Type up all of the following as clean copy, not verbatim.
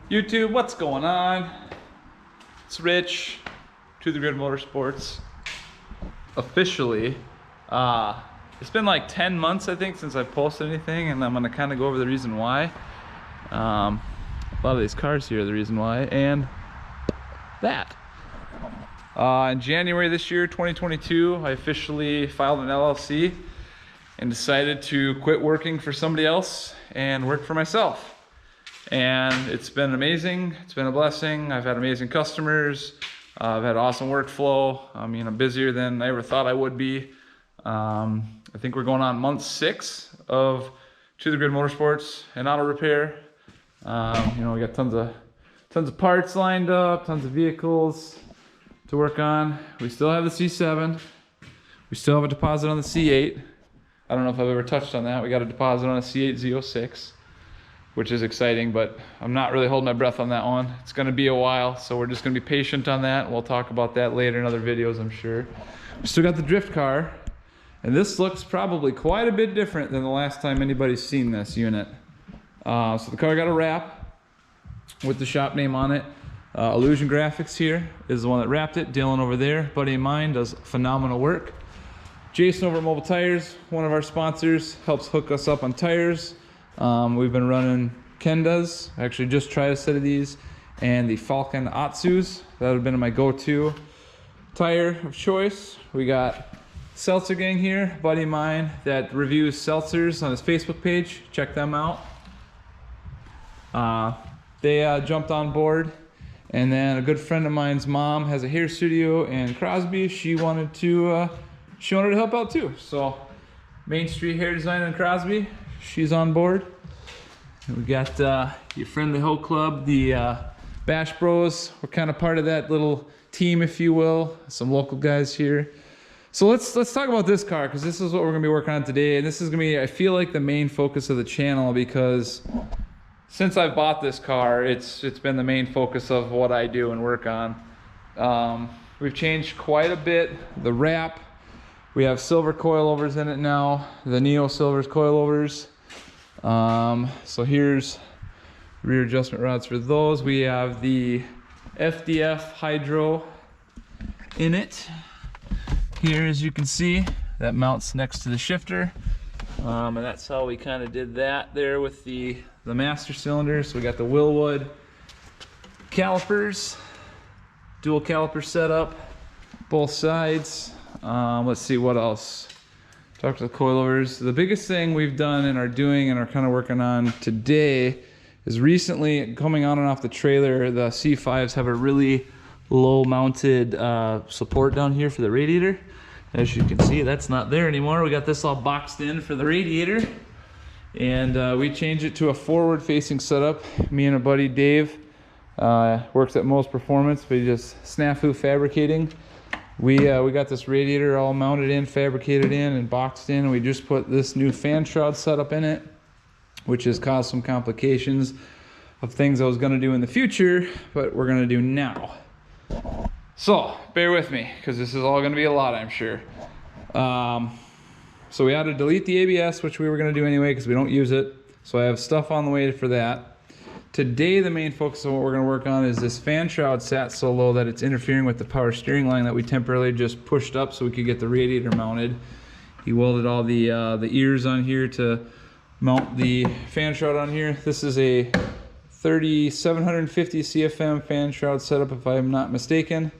YouTube, what's going on? It's Rich, To The Grid Motorsports. Officially, it's been like 10 months, I think, since I've posted anything, and I'm gonna kind of go over the reason why. A lot of these cars here are the reason why, and that. In January this year, 2022, I officially filed an LLC and decided to quit working for somebody else and work for myself. And it's been amazing. It's been a blessing. I've had amazing customers. I've had awesome workflow. I mean, I'm busier than I ever thought I would be. I think we're going on month 6 of To The Grid Motorsports and auto repair. We got tons of parts lined up, tons of vehicles to work on. We still have the C7. We still have a deposit on the C8. I don't know if I've ever touched on that. We got a deposit on a C8 Z06. Which is exciting, but I'm not really holding my breath on that one. It's gonna be a while, so we're just gonna be patient on that. We'll talk about that later in other videos, I'm sure. We still got the drift car, and this looks probably quite a bit different than the last time anybody's seen this unit. So the car got a wrap with the shop name on it. Illusion Graphics here is the one that wrapped it. Dylan over there, buddy of mine, does phenomenal work. Jason over at Mobile Tires, one of our sponsors, helps hook us up on tires. We've been running Kendas. I actually just tried a set of these, and the Falcon Atsus. That would have been my go-to tire of choice. We got Seltzer Gang here, buddy of mine that reviews seltzers on his Facebook page. Check them out. They jumped on board, and then a good friend of mine's mom has a hair studio in Crosby. She wanted to help out too. So Main Street Hair Design in Crosby. She's on board. And we got your friendly Hoe Club, the Bash Bros. We're kind of part of that little team, if you will. Some local guys here. So let's talk about this car, because this is what we're gonna be working on today. And this is gonna be, I feel like, the main focus of the channel, because since I've bought this car, it's been the main focus of what I do and work on. We've changed quite a bit. The wrap, we have silver coilovers in it now. The Neo Silver's coilovers. So here's rear adjustment rods for those. We have the FDF Hydro in it. Here, as you can see, that mounts next to the shifter. And that's how we kind of did that there with the master cylinder. So we got the Wilwood calipers, dual caliper setup, both sides. Let's see what else. Talk to the coilovers. The biggest thing we've done and are doing and are kind of working on today is recently, coming on and off the trailer, the C5s have a really low mounted support down here for the radiator. As you can see, that's not there anymore. We got this all boxed in for the radiator. And we changed it to a forward facing setup. Me and a buddy Dave works at Most Performance, but he just snafu fabricating. We got this radiator all mounted in, fabricated in, and boxed in, and we just put this new fan shroud setup in it, which has caused some complications of things I was going to do in the future, but we're going to do now. So, bear with me, because this is all going to be a lot, I'm sure. So we had to delete the ABS, which we were going to do anyway, because we don't use it. So I have stuff on the way for that. Today, the main focus of what we're going to work on is this fan shroud sat so low that it's interfering with the power steering line that we temporarily just pushed up so we could get the radiator mounted. He welded all the ears on here to mount the fan shroud on here. This is a 3750 CFM fan shroud setup, if I'm not mistaken,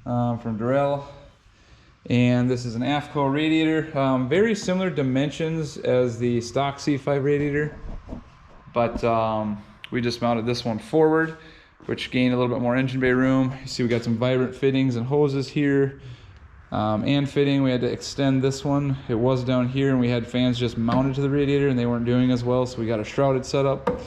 from Durrell. And this is an AFCO radiator. Very similar dimensions as the stock C5 radiator, but we just mounted this one forward, which gained a little bit more engine bay room. You see we got some vibrant fittings and hoses here, and fitting. We had to extend this one. It was down here, and we had fans just mounted to the radiator, and they weren't doing as well, so we got a shrouded setup.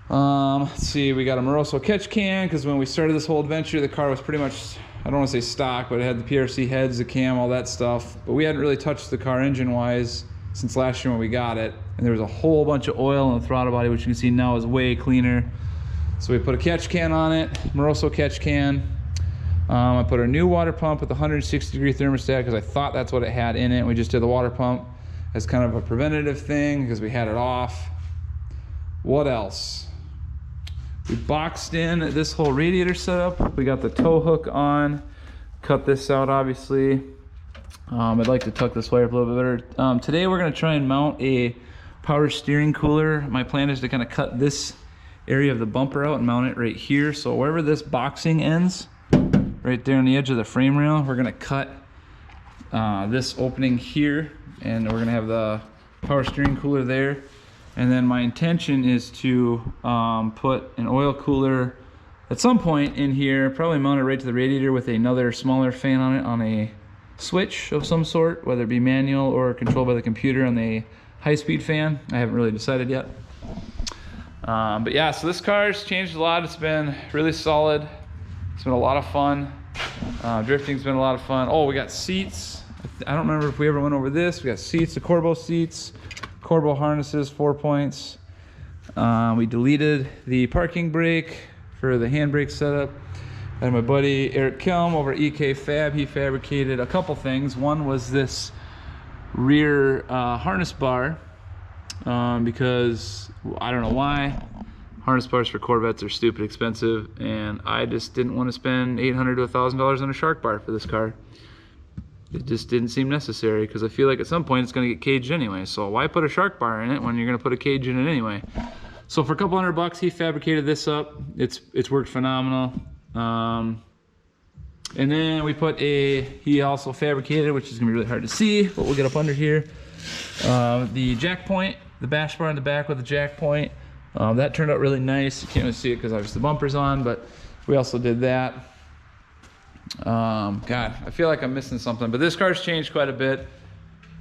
Let's see, we got a Moroso catch can, because when we started this whole adventure, the car was pretty much, I don't want to say stock, but it had the PRC heads, the cam, all that stuff. But we hadn't really touched the car engine-wise since last year when we got it, and there was a whole bunch of oil in the throttle body, which you can see now is way cleaner. So we put a catch can on it, Moroso catch can. I put a new water pump with a 160-degree thermostat because I thought that's what it had in it. We just did the water pump as kind of a preventative thing because we had it off. What else? We boxed in this whole radiator setup. We got the tow hook on. Cut this out, obviously. I'd like to tuck this wire up a little bit better. Today we're gonna try and mount a power steering cooler. My plan is to kind of cut this area of the bumper out and mount it right here. So wherever this boxing ends, right there on the edge of the frame rail, we're gonna cut this opening here, and we're gonna have the power steering cooler there. And then my intention is to put an oil cooler at some point in here, probably mount it right to the radiator with another smaller fan on it on a switch of some sort, whether it be manual or controlled by the computer on the high-speed fan. I haven't really decided yet. But yeah, so this car's changed a lot. It's been really solid. It's been a lot of fun. Drifting's been a lot of fun. Oh, we got seats. I don't remember if we ever went over this. We got seats, the Corbeau seats. Corbeau harnesses, 4 points. We deleted the parking brake for the handbrake setup. And my buddy Eric Kelm over at EK Fab, he fabricated a couple things. One was this rear harness bar, because I don't know why. Harness bars for Corvettes are stupid expensive, and I just didn't want to spend $800 to $1,000 on a shark bar for this car. It just didn't seem necessary, because I feel like at some point it's going to get caged anyway. So why put a shark bar in it when you're going to put a cage in it anyway? So for a couple $100, he fabricated this up. It's worked phenomenal. And then we put he also fabricated, which is going to be really hard to see, but we'll get up under here, the jack point, the bash bar in the back with the jack point. That turned out really nice. You can't really see it because obviously the bumper's on, but we also did that. God, I feel like I'm missing something, but this car's changed quite a bit.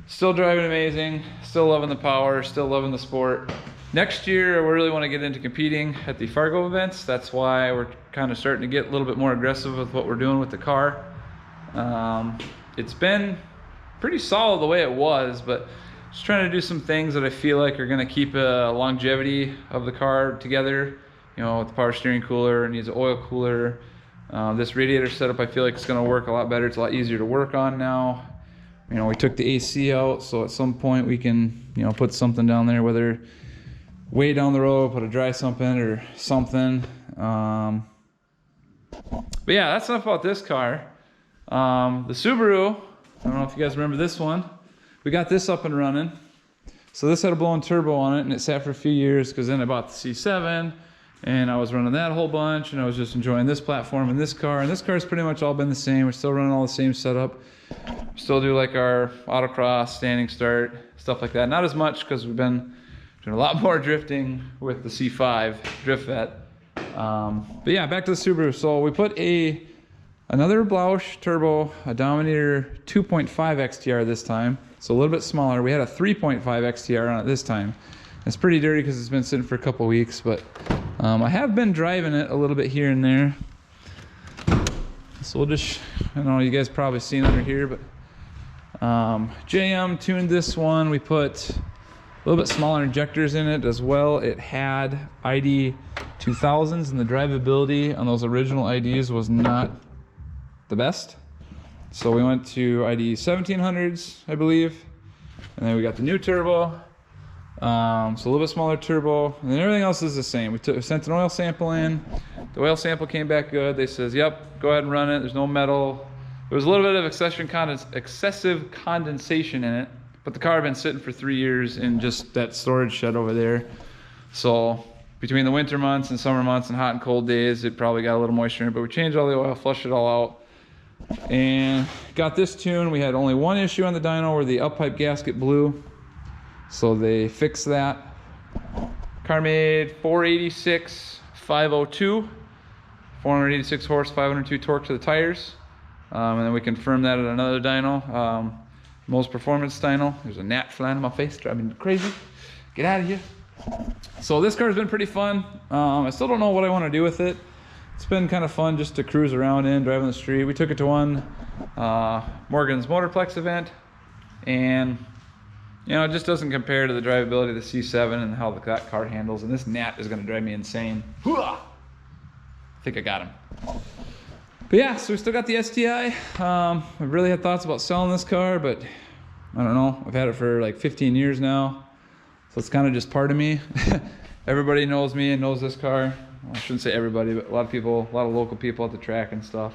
Still driving amazing, still loving the power, still loving the sport. Next year, we really want to get into competing at the Fargo events. That's why we're kind of starting to get a little bit more aggressive with what we're doing with the car. It's been pretty solid the way it was, but just trying to do some things that I feel like are going to keep a longevity of the car together. You know, with the power steering cooler, it needs an oil cooler. This radiator setup, I feel like it's going to work a lot better. It's a lot easier to work on now. You know, we took the AC out, so at some point we can, you know, put something down there, whether way down the road, put a dry sump in or something. But yeah, that's enough about this car. The Subaru, I don't know if you guys remember this one. We got this up and running. So this had a blown turbo on it, and it sat for a few years, because then I bought the C7. And I was running that a whole bunch, and I was just enjoying this platform and this car. And this car's pretty much all been the same. We're still running all the same setup. Still do like our autocross, standing start, stuff like that. Not as much, because we've been doing a lot more drifting with the C5 Drift Vet. But yeah, back to the Subaru. So we put another Blausch turbo, a Dominator 2.5 XTR this time. So a little bit smaller. We had a 3.5 XTR on it this time. It's pretty dirty because it's been sitting for a couple weeks, but I have been driving it a little bit here and there. So we'll just, I don't know, you guys probably seen under here, but JM tuned this one. We put a little bit smaller injectors in it as well. It had ID 2000s, and the drivability on those original IDs was not the best. So we went to ID 1700s, I believe, and then we got the new turbo. So a little bit smaller turbo, and then everything else is the same. We sent an oil sample in. The oil sample came back good. They says, yep, go ahead and run it. There's no metal. There was a little bit of excessive condensation in it, but the car had been sitting for 3 years in just that storage shed over there. So between the winter months and summer months and hot and cold days, it probably got a little moisture in it, but we changed all the oil, flushed it all out, and got this tuned. We had only one issue on the dyno where the uppipe gasket blew. So they fixed that. Car made 486, 502, 486 horse, 502 torque to the tires. And then we confirmed that at another dyno, Most Performance dyno. There's a gnat flying in my face, driving me crazy. Get out of here. So this car's been pretty fun. I still don't know what I want to do with it. It's been kind of fun just to cruise around in, drive on the street. We took it to one Morgan's Motorplex event, and you know, it just doesn't compare to the drivability of the C7 and how that car handles. And this gnat is going to drive me insane. I think I got him. But yeah, so we still got the STI. I really had thoughts about selling this car, but I don't know. I've had it for like 15 years now, so it's kind of just part of me. Everybody knows me and knows this car. I shouldn't say everybody, but a lot of people, a lot of local people at the track and stuff.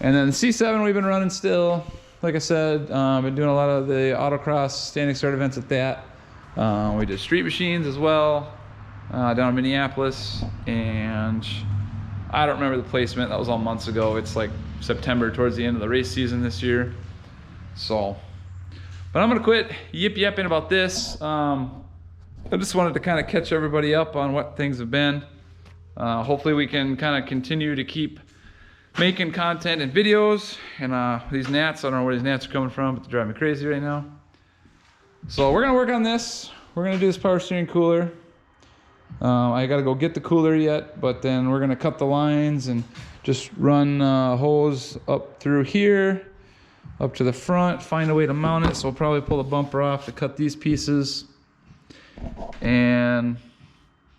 And then the C7 we've been running still. Like I said, been doing a lot of the autocross standing start events at that. We did street machines as well, down in Minneapolis, and I don't remember the placement. That was all months ago. It's like September, towards the end of the race season this year. So, but I'm gonna quit yapping about this. I just wanted to kind of catch everybody up on what things have been. Hopefully we can kind of continue to keep making content and videos. And these gnats, I don't know where these gnats are coming from, but they drive me crazy right now. So we're gonna work on this. We're gonna do this power steering cooler. I gotta go get the cooler yet, but then we're gonna cut the lines and just run hose up through here, up to the front, find a way to mount it. So we'll probably pull the bumper off to cut these pieces and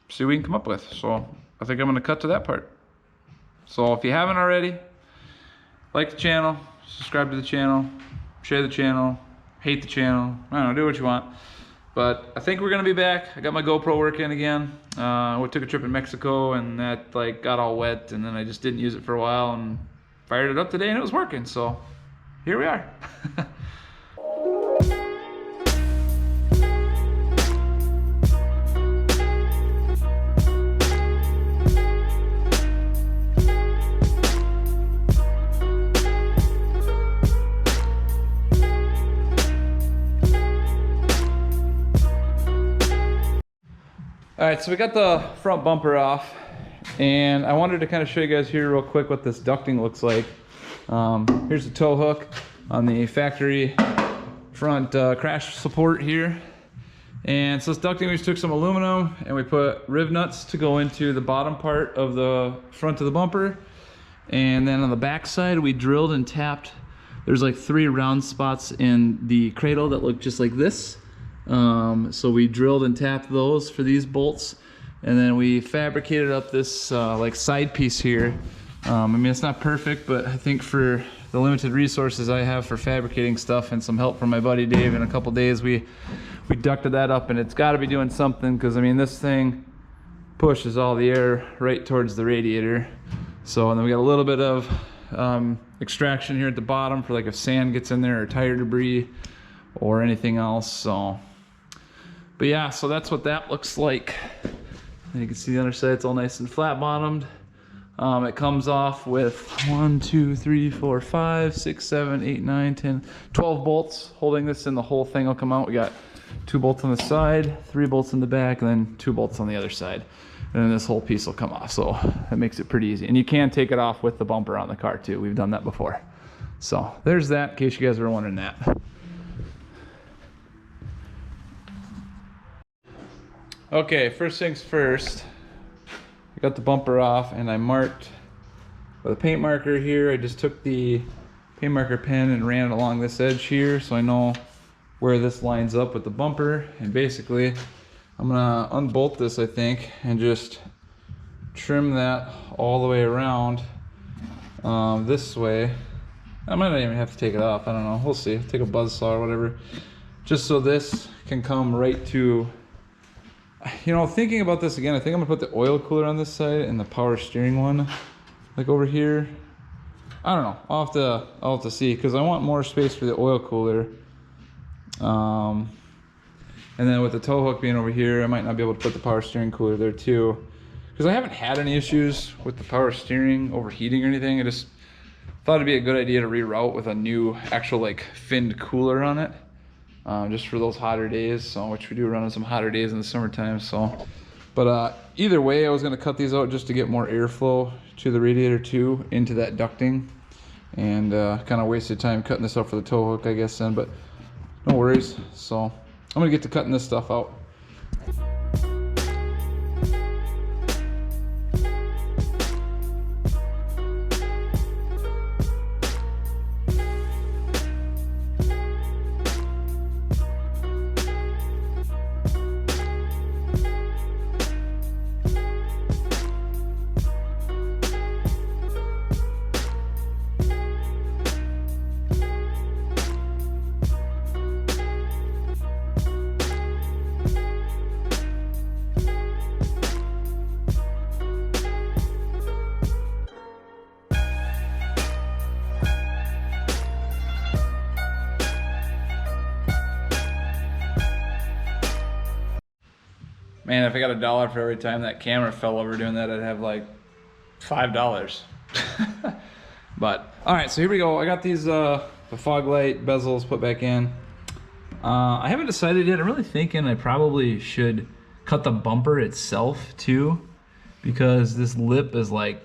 see what we can come up with. So I think I'm gonna cut to that part. So if you haven't already, like the channel, subscribe to the channel, share the channel, hate the channel, I don't know, do what you want. But I think we're gonna be back. I got my GoPro working again. We took a trip in Mexico and that like got all wet, and then I just didn't use it for a while and fired it up today and it was working. So here we are. All right, so we got the front bumper off, and I wanted to kind of show you guys here real quick what this ducting looks like. Here's the tow hook on the factory front crash support here. And so this ducting, we just took some aluminum and we put riv nuts to go into the bottom part of the front of the bumper. And then on the back side, we drilled and tapped. There's like 3 round spots in the cradle that look just like this. So we drilled and tapped those for these bolts, and then we fabricated up this like side piece here. I mean, it's not perfect, but I think for the limited resources I have for fabricating stuff and some help from my buddy Dave, in a couple days we ducted that up, and it's got to be doing something, because I mean this thing pushes all the air right towards the radiator. So, and then we got a little bit of extraction here at the bottom for like if sand gets in there or tire debris or anything else. So, but yeah, so that's what that looks like. And you can see the other side, it's all nice and flat bottomed. It comes off with 1, 2, 3, 4, 5, 6, 7, 8, 9, 10, 12 bolts holding this in. The whole thing will come out. We got 2 bolts on the side, 3 bolts in the back, and then 2 bolts on the other side. And then this whole piece will come off. So that makes it pretty easy. And you can take it off with the bumper on the car too. We've done that before. So there's that, in case you guys were wondering that. Okay, first things first, I got the bumper off and I marked with a paint marker here. I just took the paint marker pen and ran it along this edge here so I know where this lines up with the bumper. And basically, I'm gonna unbolt this, I think, and just trim that all the way around this way. I might not even have to take it off, I don't know, we'll see. Take a buzzsaw or whatever, just so this can come right to, you know, thinking about this again, I think I'm gonna put the oil cooler on this side and the power steering one like over here. I don't know, I'll have to see, because I want more space for the oil cooler. And then with the tow hook being over here, I might not be able to put the power steering cooler there too, because I haven't had any issues with the power steering overheating or anything. I just thought it'd be a good idea to reroute with a new actual like finned cooler on it. Just for those hotter days, so which we do run on some hotter days in the summertime. So, but either way, I was going to cut these out just to get more airflow to the radiator too, into that ducting, and kind of wasted time cutting this out for the tow hook, I guess then. But no worries. So I'm gonna get to cutting this stuff out. Man, if I got $1 for every time that camera fell over doing that, I'd have like $5. But all right, so here we go. I got these the fog light bezels put back in. I haven't decided yet. I'm really thinking I probably should cut the bumper itself too, because this lip is like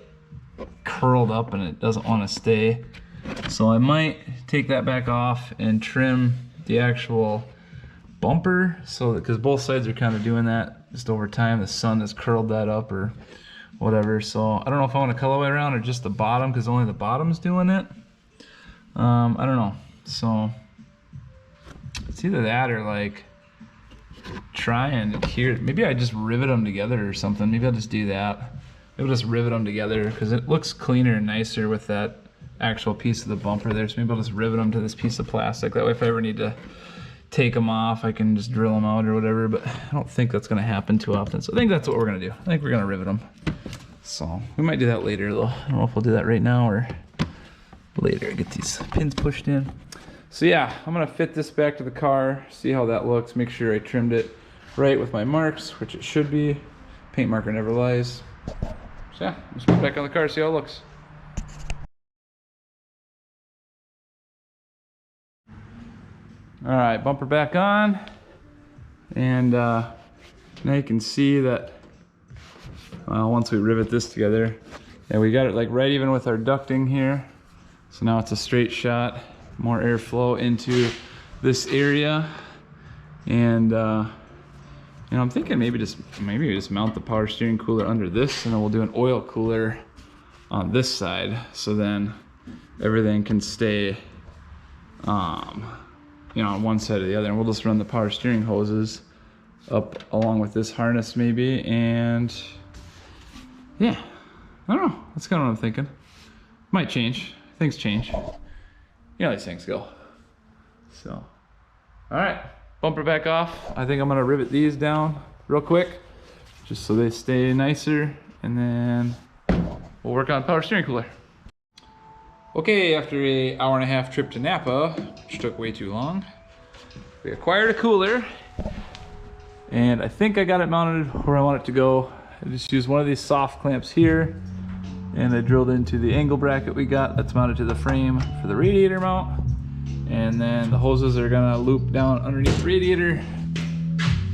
curled up and it doesn't want to stay. So I might take that back off and trim the actual bumper, so that, because both sides are kind of doing that just over time. The sun has curled that up or whatever. So I don't know if I want to colorway around or just the bottom, because only the bottom's doing it. I don't know. So it's either that or like try and here. Maybe I just rivet them together or something. Maybe I'll just do that. Maybe I'll just rivet them together because it looks cleaner and nicer with that actual piece of the bumper there. So maybe I'll just rivet them to this piece of plastic. That way if I ever need to take them off, I can just drill them out or whatever. But I don't think that's going to happen too often. So I think that's what we're going to do. I think we're going to rivet them. So we might do that later though. I don't know if we'll do that right now or later. Get these pins pushed in. So yeah, I'm gonna fit this back to the car, see how that looks, make sure I trimmed it right with my marks, which it should be. Paint marker never lies. So yeah, let's put it back on the car, see how it looks. All right, bumper back on. And now you can see that once we rivet this together, and we got it like right even with our ducting here. So now it's a straight shot, more airflow into this area. And you know, I'm thinking maybe we just mount the power steering cooler under this, and then we'll do an oil cooler on this side, so then everything can stay you know, on one side or the other, and we'll just run the power steering hoses up along with this harness maybe. And yeah, I don't know, that's kind of what I'm thinking. Might change. Things change. You know how these things go. So, all right, bumper back off. I think I'm gonna rivet these down real quick, just so they stay nicer, and then we'll work on power steering cooler. Okay, after an hour-and-a-half trip to Napa, which took way too long, we acquired a cooler, and I think I got it mounted where I want it to go. I just used one of these soft clamps here, and I drilled into the angle bracket we got that's mounted to the frame for the radiator mount. And then the hoses are gonna loop down underneath the radiator.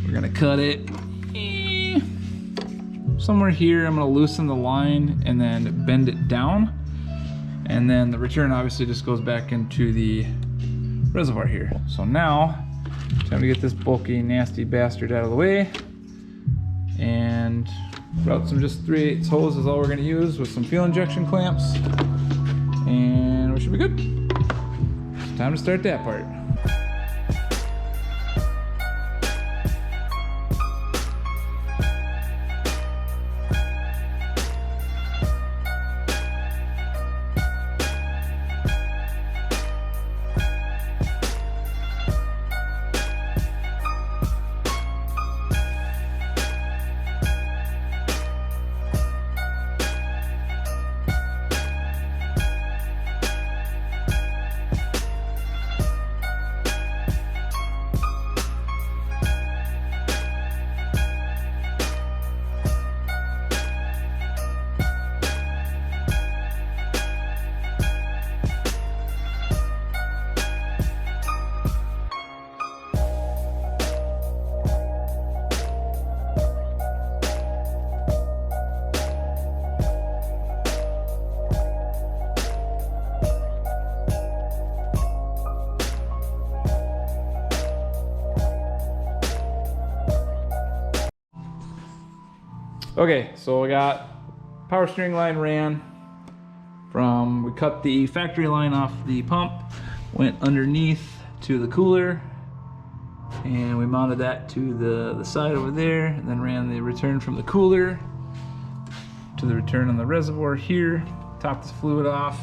We're gonna cut it somewhere here. I'm gonna loosen the line and then bend it down. And then the return obviously just goes back into the reservoir here. So now, time to get this bulky, nasty bastard out of the way. And route some just 3/8 hose is all we're gonna use with some fuel injection clamps. And we should be good. It's time to start that part. Okay, so we got power steering line ran from, we cut the factory line off the pump, went underneath to the cooler, and we mounted that to the side over there, and then ran the return from the cooler to the return on the reservoir here, topped this fluid off.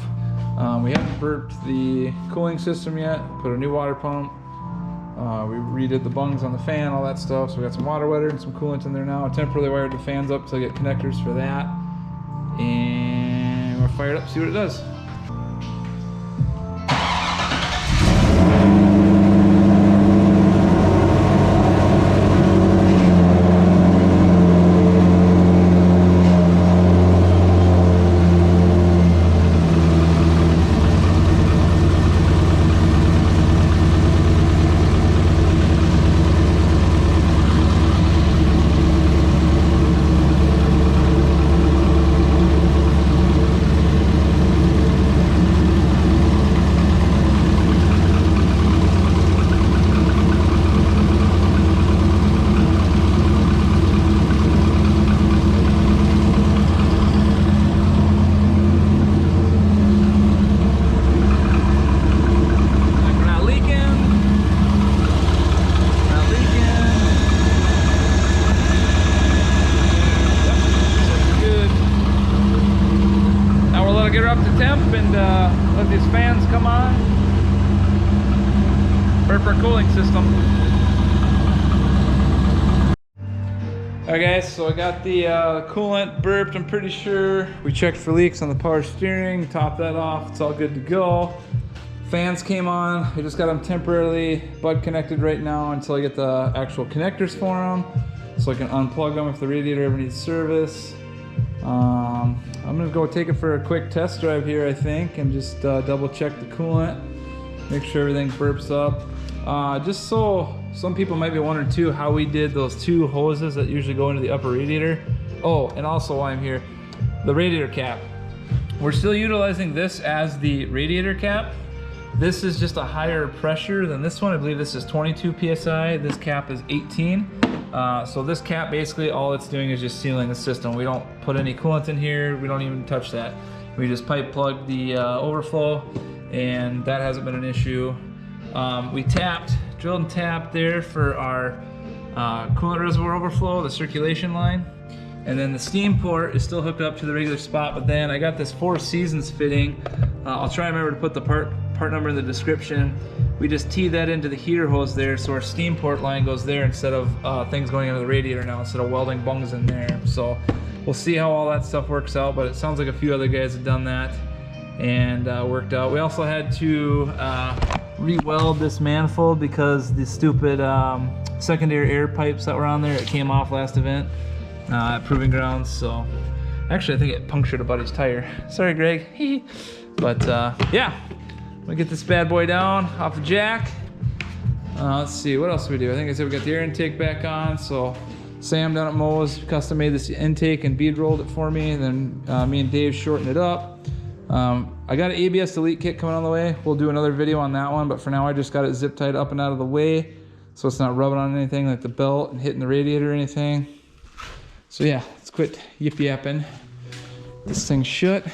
We haven't burped the cooling system yet, put a new water pump. We redid the bungs on the fan, all that stuff. So we got some water wetter and some coolant in there now. I temporarily wired the fans up to get connectors for that. And we're fired up, see what it does. up to temp and let these fans come on. Burp our cooling system. Alright guys, so I got the coolant burped, I'm pretty sure. We checked for leaks on the power steering, topped that off, it's all good to go. Fans came on, I just got them temporarily bud connected right now until I get the actual connectors for them, so I can unplug them if the radiator ever needs service. I'm gonna go take it for a quick test drive here, I think, and just double check the coolant, make sure everything burps up. Just so some people might be wondering too how we did those two hoses that usually go into the upper radiator. Oh, and also while I'm here, the radiator cap. We're still utilizing this as the radiator cap. This is just a higher pressure than this one. I believe this is 22 PSI. This cap is 18. So this cap, basically all it's doing is just sealing the system. We don't put any coolant in here. We don't even touch that. We just pipe plug the overflow, and that hasn't been an issue. We drilled and tapped there for our coolant reservoir overflow, the circulation line. And then the steam port is still hooked up to the regular spot, but then I got this Four Seasons fitting. I'll try and remember to put the part number in the description. We just tee that into the heater hose there, so our steam port line goes there instead of things going into the radiator now, instead of welding bungs in there. So we'll see how all that stuff works out, but it sounds like a few other guys have done that and worked out. We also had to re-weld this manifold because the stupid secondary air pipes that were on there, it came off last event at Proving Grounds. So actually I think it punctured a buddy's tire. Sorry Greg. But yeah, we get this bad boy down off the jack. Let's see, what else do we do? I think I said we got the air intake back on. So Sam down at Moe's custom made this intake and bead rolled it for me, and then me and Dave shortened it up. I got an ABS delete kit coming on the way. We'll do another video on that one, but for now I just got it zip tied up and out of the way so it's not rubbing on anything like the belt and hitting the radiator or anything. So yeah, let's quit yip yapping. This thing's shut.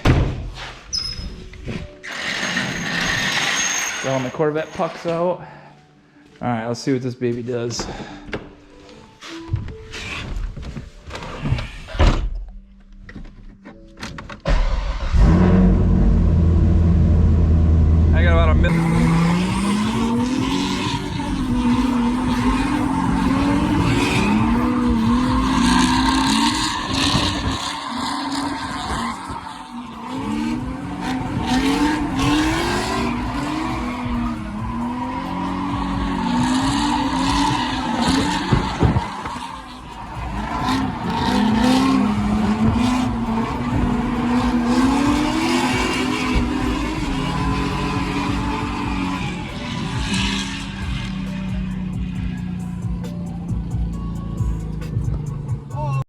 Got all my Corvette pucks out. All right, let's see what this baby does.